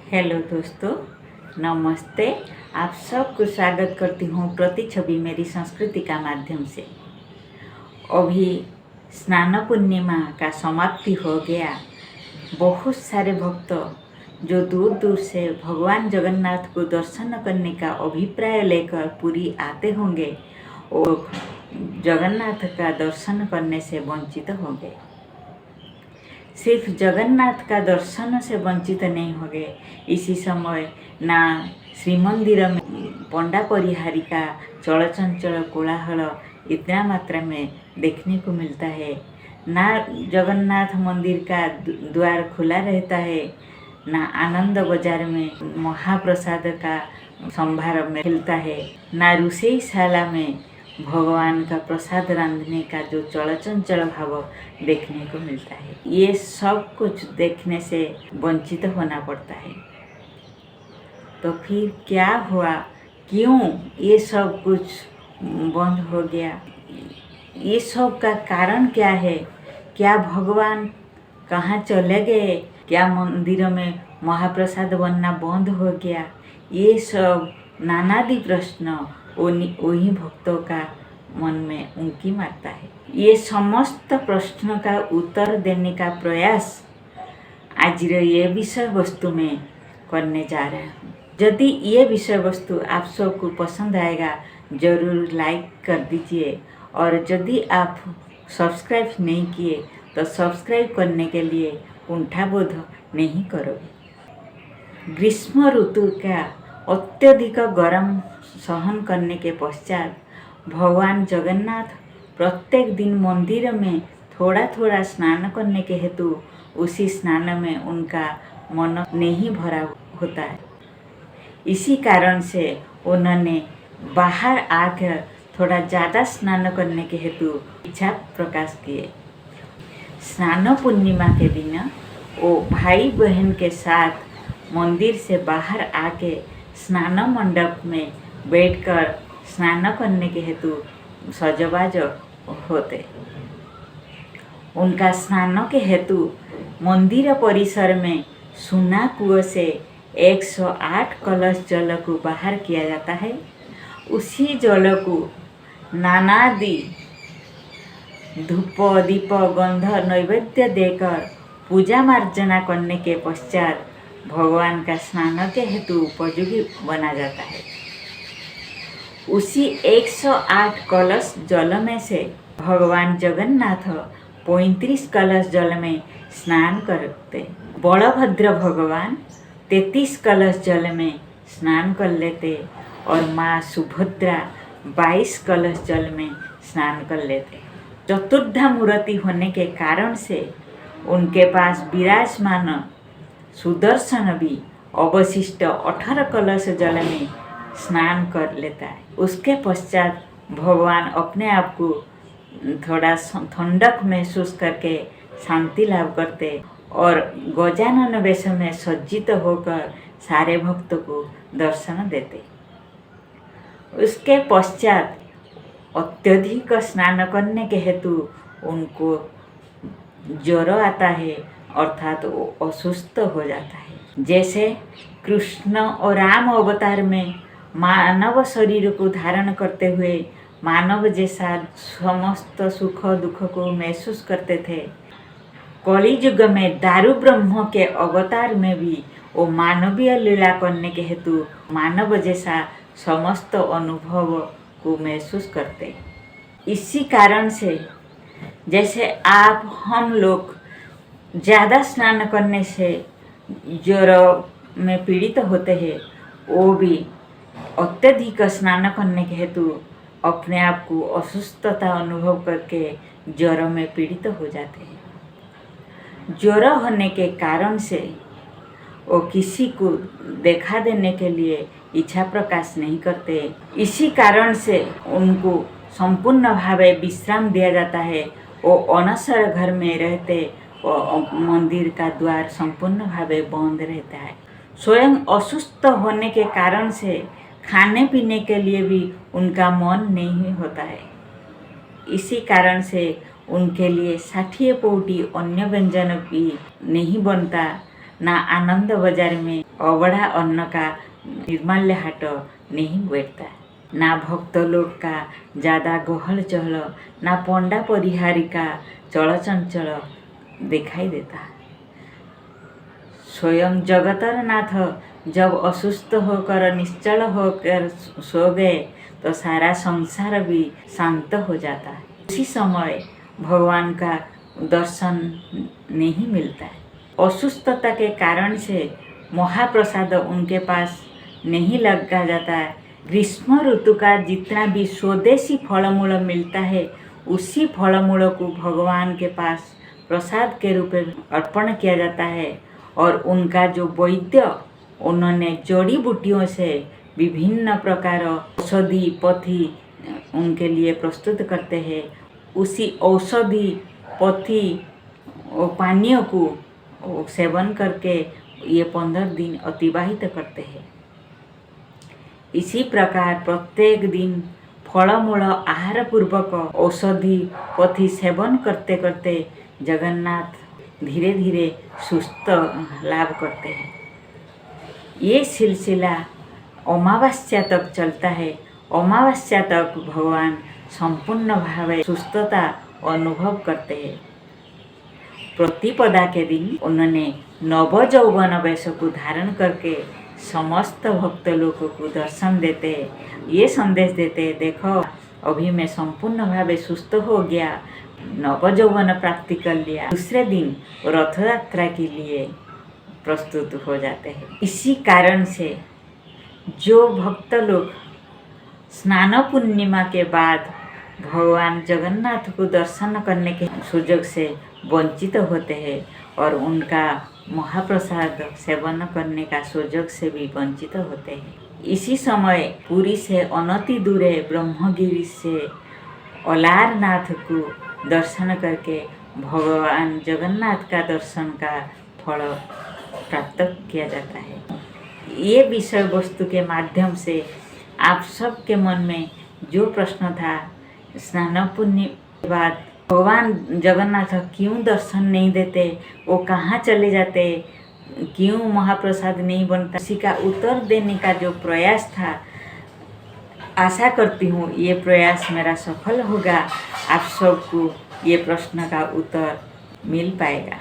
Hello दोस्तों, नमस्ते। आप सबको स्वागत करती हूँ प्रतिछवि मेरी संस्कृति का माध्यम से। अभी स्नान पूर्णिमा का समाप्ति हो गया। बहुत सारे भक्त जो दूर दूर से भगवान जगन्नाथ को दर्शन करने का अभिप्राय लेकर पुरी आते होंगे, वो जगन्नाथ का दर्शन करने से वंचित होंगे। सिर्फ जगन्नाथ का दर्शन से वंचित नहीं हो गए। इसी समय ना श्री मंदिर में पंडा परिहारी का चलचंचल कोलाहल इतना मात्रा में देखने को मिलता है, ना जगन्नाथ मंदिर का द्वार खुला रहता है, ना आनंद बाजार में महाप्रसाद का संभार मिलता है, ना रुसेशाला में भगवान का प्रसाद रांधने का जो चलचंचल भाव देखने को मिलता है। ये सब कुछ देखने से वंचित होना पड़ता है। तो फिर क्या हुआ, क्यों ये सब कुछ बंद हो गया? ये सब का कारण क्या है? क्या भगवान कहाँ चले गए? क्या मंदिरों में महाप्रसाद बनना बंद हो गया? ये सब नानादि प्रश्न वही भक्तों का मन में उनकी मारता है। ये समस्त प्रश्नों का उत्तर देने का प्रयास आज ये विषय वस्तु में करने जा रहे हूँ। यदि ये विषय वस्तु आप सबको पसंद आएगा, ज़रूर लाइक कर दीजिए, और यदि आप सब्सक्राइब नहीं किए तो सब्सक्राइब करने के लिए कुंठाबोध नहीं करोगे। ग्रीष्म ऋतु का अत्यधिक गर्म सहन करने के पश्चात भगवान जगन्नाथ प्रत्येक दिन मंदिर में थोड़ा थोड़ा स्नान करने के हेतु उसी स्नान में उनका मन नहीं भरा होता है। इसी कारण से उन्होंने बाहर आकर थोड़ा ज़्यादा स्नान करने के हेतु इच्छा प्रकाश किए। स्नान पूर्णिमा के दिन वो भाई बहन के साथ मंदिर से बाहर आके स्नान मंडप में बैठकर स्नान करने के हेतु सजबाज होते। उनका स्नान के हेतु मंदिर परिसर में सुना कुओं से 108 कलश जल को बाहर किया जाता है। उसी जल को नानादि धूप दीप गंध नैवेद्य देकर पूजा मार्जना करने के पश्चात भगवान का स्नान के हेतु उपयोगी बना जाता है। उसी 108 कलश जल में से भगवान जगन्नाथ 35 कलश जल में स्नान करते। बलभद्र भगवान 33 कलश जल में स्नान कर लेते और माँ सुभद्रा 22 कलश जल में स्नान कर लेते। चतुर्धा मूर्ति होने के कारण से उनके पास विराजमान सुदर्शन भी अवशिष्ट 18 कलश जल में स्नान कर लेता है। उसके पश्चात भगवान अपने आप को थोड़ा ठंडक महसूस करके शांति लाभ करते और गजानन वेश में सज्जित होकर सारे भक्तों को दर्शन देते। उसके पश्चात अत्यधिक स्नान करने के हेतु उनको ज्वर आता है, अर्थात वो असुस्थ हो जाता है। जैसे कृष्ण और राम अवतार में मानव शरीर को धारण करते हुए मानव जैसा समस्त सुख दुख को महसूस करते थे, कलियुग में दारू ब्रह्म के अवतार में भी वो मानवीय लीला करने के हेतु मानव जैसा समस्त अनुभव को महसूस करते। इसी कारण से जैसे आप हम लोग ज़्यादा स्नान करने से ज्वर में पीड़ित होते हैं, वो भी अत्यधिक स्नान करने के हेतु अपने आप को असुस्थता अनुभव करके ज्वर में पीड़ित हो जाते हैं। ज्वर होने के कारण से वो किसी को देखा देने के लिए इच्छा प्रकाश नहीं करते। इसी कारण से उनको संपूर्ण भावे विश्राम दिया जाता है। वो अनसर घर में रहते, मंदिर का द्वार संपूर्ण भावे बंद रहता है। स्वयं असुस्थ होने के कारण से खाने पीने के लिए भी उनका मन नहीं होता है। इसी कारण से उनके लिए 60 पौटी अन्य व्यंजन भी नहीं बनता। ना आनंद बाजार में अबड़ा अन्न का निर्माल्य हाट नहीं बैठता, ना भक्त लोग का ज़्यादा गहल चहल, ना पंडा परिहारी का चल चंचल दिखाई देता। स्वयं जगतर नाथ जब असुस्थ होकर निश्चल होकर सो गए तो सारा संसार भी शांत हो जाता है। उसी समय भगवान का दर्शन नहीं मिलता है। असुस्थता के कारण से महाप्रसाद उनके पास नहीं लगा जाता है। ग्रीष्म ऋतु का जितना भी स्वदेशी फलमूल मिलता है उसी फलमूलों को भगवान के पास प्रसाद के रूप में अर्पण किया जाता है। और उनका जो वैद्य उन्होंने जड़ी बूटियों से विभिन्न प्रकार औषधि पथी उनके लिए प्रस्तुत करते हैं। उसी औषधि पथी पानीयों को सेवन करके ये 15 दिन अतिबाहित करते हैं। इसी प्रकार प्रत्येक दिन फलमूल आहार पूर्वक औषधि पथी सेवन करते करते जगन्नाथ धीरे धीरे सुस्थ लाभ करते हैं। ये सिलसिला अमावस्या तक चलता है। अमावस्या तक भगवान संपूर्ण भाव सुस्थता अनुभव करते हैं। प्रतिपदा के दिन उन्होंने नवजौवन वेश को धारण करके समस्त भक्त लोगों को दर्शन देते हैं। ये संदेश देते हैं, देखो अभी मैं संपूर्ण भाव सुस्थ हो गया, नवजौवन प्राप्ति कर लिया। दूसरे दिन रथ यात्रा के लिए प्रस्तुत हो जाते हैं। इसी कारण से जो भक्त लोग स्नान पूर्णिमा के बाद भगवान जगन्नाथ को दर्शन करने के सुयोग से वंचित होते हैं और उनका महाप्रसाद सेवन करने का सुयोग से भी वंचित होते हैं। इसी समय पुरी से अनति दूरे ब्रह्मगिरी से अलारनाथ को दर्शन करके भगवान जगन्नाथ का दर्शन का फल प्राप्त किया जाता है। ये विषय वस्तु के माध्यम से आप सबके मन में जो प्रश्न था, स्नान पुण्य के बाद भगवान जगन्नाथ क्यों दर्शन नहीं देते, वो कहाँ चले जाते, क्यों महाप्रसाद नहीं बनता, इसी का उत्तर देने का जो प्रयास था, आशा करती हूँ ये प्रयास मेरा सफल होगा। आप सबको ये प्रश्न का उत्तर मिल पाएगा।